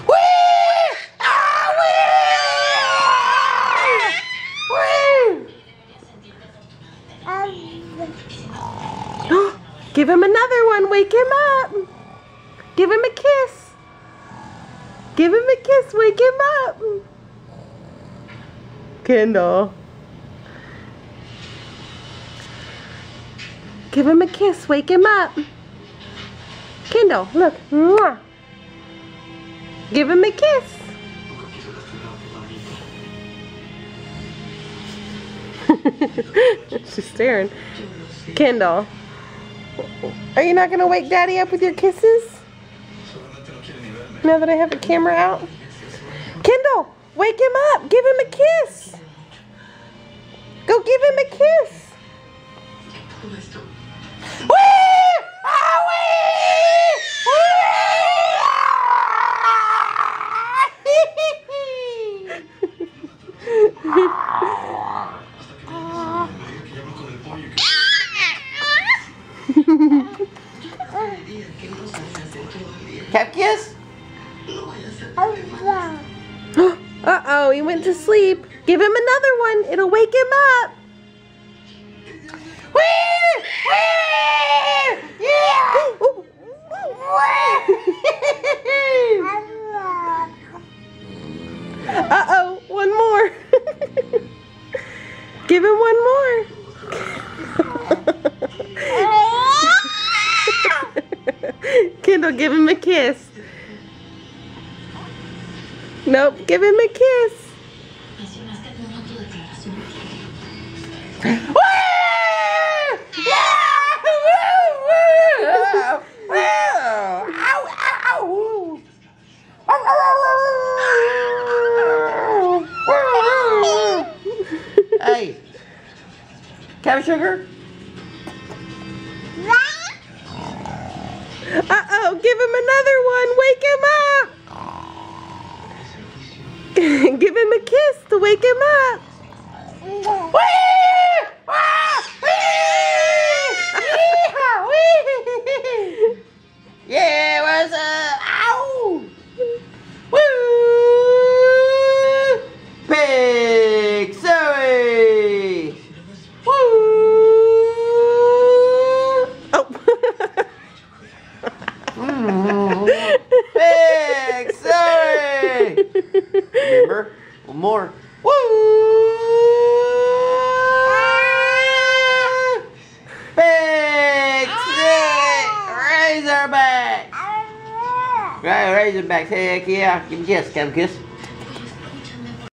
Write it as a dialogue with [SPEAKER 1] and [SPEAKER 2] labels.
[SPEAKER 1] Whee! Ah, wee! Wee! Give him another one. Wake him up. Give him a kiss. Give him a kiss. Wake him up. Kendall. Give him a kiss. Wake him up. Kendall, look. Mwah. Give him a kiss. She's staring. Kendall, are you not going to wake Daddy up with your kisses? Now that I have the camera out? Kendall, wake him up. Give him a kiss. Go give him a kiss. Whee! Ah, Cap kiss? Uh-oh, he went to sleep. Give him another one. It'll wake him up. Whee! Whee! Yeah! Uh-oh, one more. Give him one more. Kendall, give him a kiss. Nope, give him a kiss. Hey, Cabin Sugar? Uh-oh, give him another one. Wake him up. Give him a kiss to wake him up. Yeah, what's up? Ow! Woo! Big Zoe! Woo! Oh! Big Zoe! Remember? One more. Woo! Big Zoe! Razorback! Right, Razorbacks, heck yeah. Give him a kiss,